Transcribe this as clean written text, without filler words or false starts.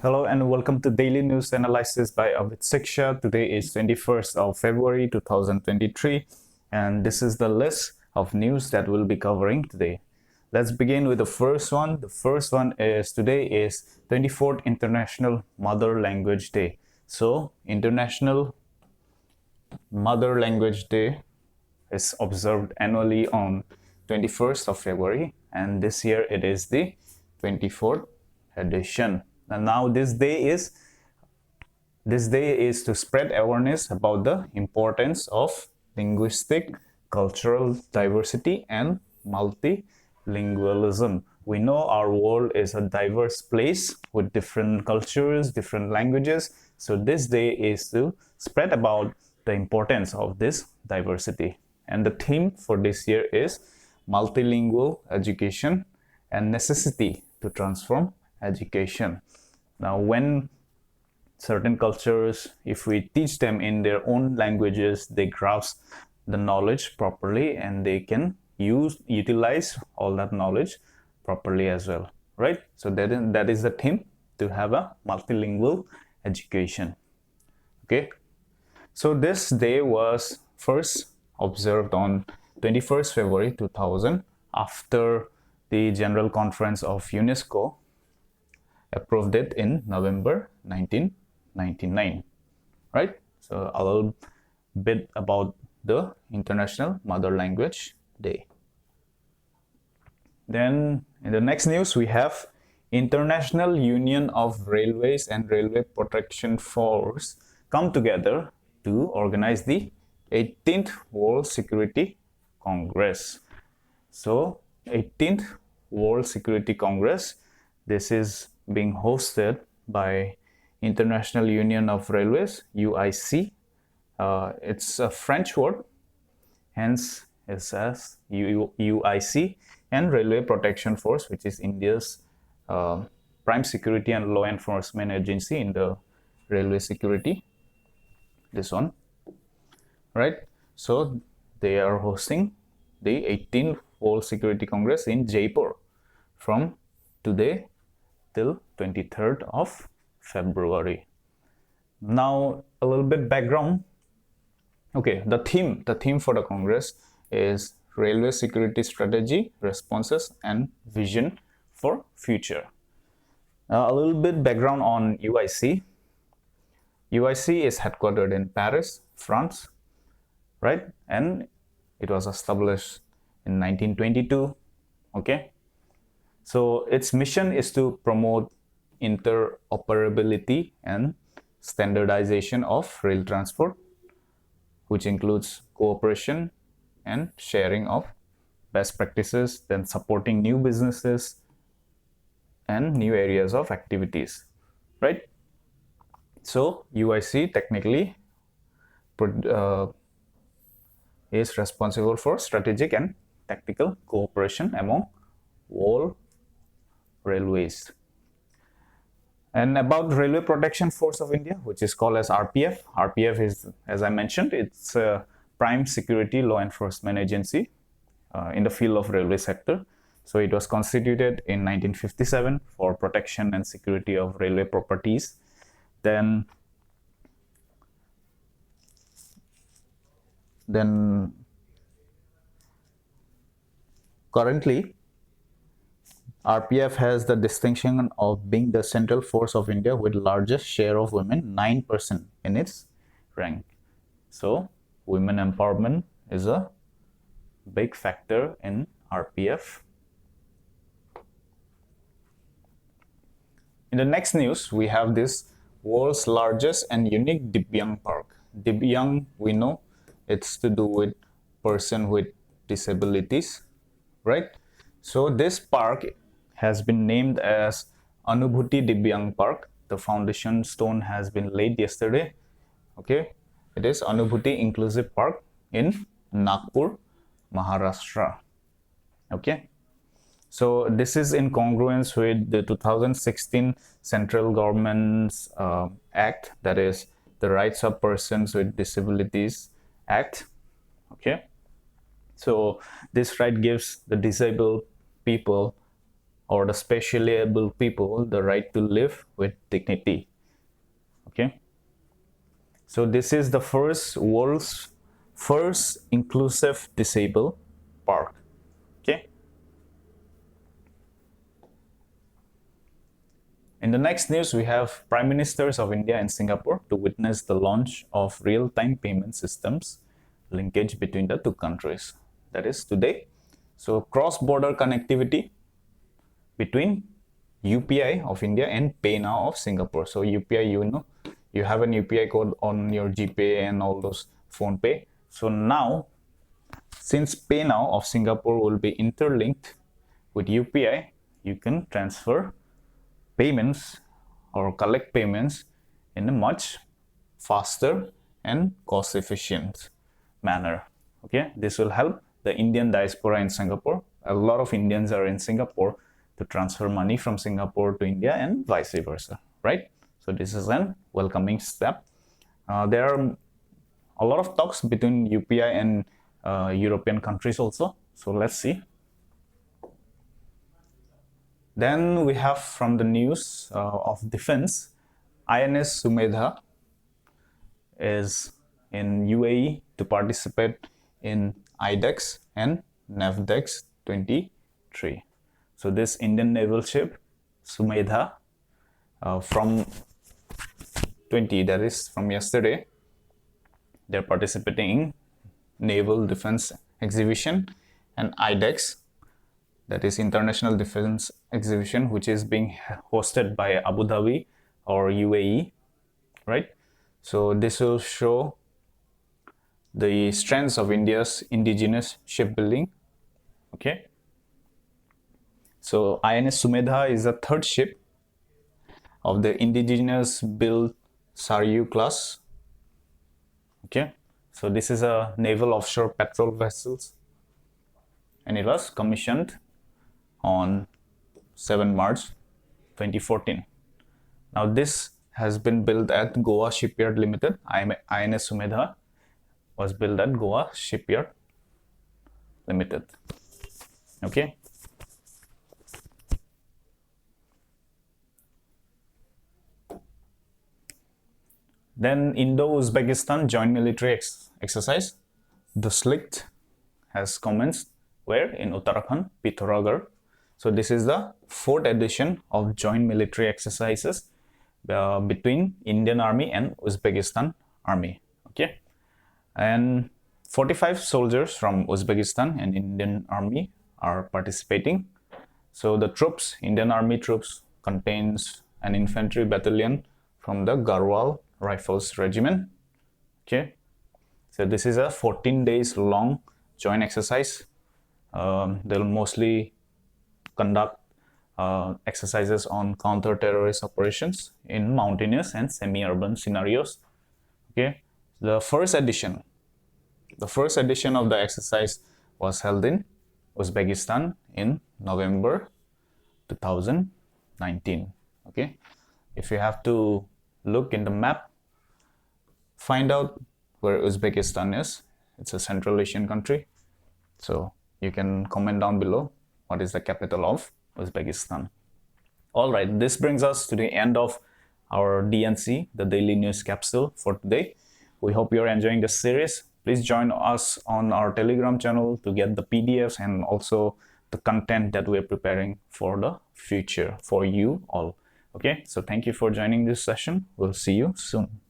Hello and welcome to Daily News Analysis by Avid Siksha. Today is 21st of February 2023 and this is the list of news that we'll be covering today. Let's begin with the first one. The first one is today is 24th International Mother Language Day. So International Mother Language Day is observed annually on 21st of February and this year it is the 24th edition. And now this day is to spread awareness about the importance of linguistic, cultural diversity and multilingualism. We know our world is a diverse place with different cultures, different languages. So this day is to spread about the importance of this diversity. And the theme for this year is multilingual education and necessity to transform education. Now, when certain cultures, if we teach them in their own languages, they grasp the knowledge properly and they can utilize all that knowledge properly as well, right? So that is the theme, to have a multilingual education. Okay, so this day was first observed on 21st February 2000 after the General Conference of UNESCO approved it in November 1999, right? So a little bit about the International Mother Language Day. Then in the next news we have International Union of Railways and Railway Protection Force come together to organize the 18th World Security Congress. So 18th World Security Congress, this is being hosted by International Union of Railways, UIC. It's a French word, hence it says UIC, and Railway Protection Force, which is India's prime security and law enforcement agency in the railway security. This one, right? So they are hosting the 18th World Security Congress in Jaipur from today till 23rd of February. Now a little bit background. Okay, the theme for the Congress is Railway Security Strategy, Responses and Vision for Future. A little bit background on UIC. UIC is headquartered in Paris, France, right? And it was established in 1922. Okay. So its mission is to promote interoperability and standardization of rail transport, which includes cooperation and sharing of best practices, then supporting new businesses and new areas of activities, right? So UIC technically is responsible for strategic and tactical cooperation among all railways. And about Railway Protection Force of India, which is called as RPF. RPF is, as I mentioned, it's a prime security law enforcement agency in the field of railway sector. So it was constituted in 1957 for protection and security of railway properties. Then currently RPF has the distinction of being the central force of India with largest share of women, 9% in its rank. So women empowerment is a big factor in RPF. In the next news, we have this world's largest and unique Divyang Park. Divyang, we know it's to do with person with disabilities, right? So this park has been named as Anubhuti Divyang Park. The foundation stone has been laid yesterday. Okay, it is Anubhuti Inclusive Park in Nagpur, Maharashtra. Okay, so this is in congruence with the 2016 central government's act, that is the Rights of Persons with Disabilities Act. Okay, so this right gives the disabled people or the specially able people the right to live with dignity. Okay, so this is the world's first inclusive disabled park. Okay, in the next news, we have Prime Ministers of India and Singapore to witness the launch of Real-time Payment Systems Linkage between the two countries. That is today. So cross-border connectivity between UPI of India and PayNow of Singapore. So UPI, you know, you have an UPI code on your GPay and all those phone pay. So now, since PayNow of Singapore will be interlinked with UPI, you can transfer payments or collect payments in a much faster and cost efficient manner. Okay, this will help the Indian diaspora in Singapore. A lot of Indians are in Singapore to transfer money from Singapore to India and vice versa, right? So this is an welcoming step. There are a lot of talks between UPI and European countries also. So let's see. Then we have from the news of defense, INS Sumedha is in UAE to participate in IDEX and NAVDEX 23. So this Indian naval ship Sumedha from 20, that is from yesterday, they're participating in Naval Defense Exhibition and IDEX, that is International Defense Exhibition, which is being hosted by Abu Dhabi or UAE, right? So this will show the strengths of India's indigenous shipbuilding. Okay, so INS Sumedha is the third ship of the indigenous built Saryu class. Okay, so this is a naval offshore patrol vessels, and it was commissioned on 7 March 2014. Now this has been built at Goa Shipyard Limited. INS Sumedha was built at Goa Shipyard Limited. Okay. Then Indo-Uzbekistan joint military exercise, DUSTLIK, has commenced where in Uttarakhand, Pithoragarh. So this is the fourth edition of joint military exercises between Indian Army and Uzbekistan Army. Okay, and 45 soldiers from Uzbekistan and Indian Army are participating. So the troops, Indian Army troops, contains an infantry battalion from the Garhwal Rifles Regiment. Okay, so this is a 14 days long joint exercise. They'll mostly conduct exercises on counter-terrorist operations in mountainous and semi-urban scenarios. Okay, the first edition of the exercise was held in Uzbekistan in November 2019. Okay, if you have to look in the map, find out where Uzbekistan is. It's a Central Asian country. So you can comment down below what is the capital of Uzbekistan. All right, this brings us to the end of our DNC, the daily news capsule for today. We hope you're enjoying this series. Please join us on our Telegram channel to get the PDFs and also the content that we're preparing for the future for you all. Okay, so thank you for joining this session. We'll see you soon.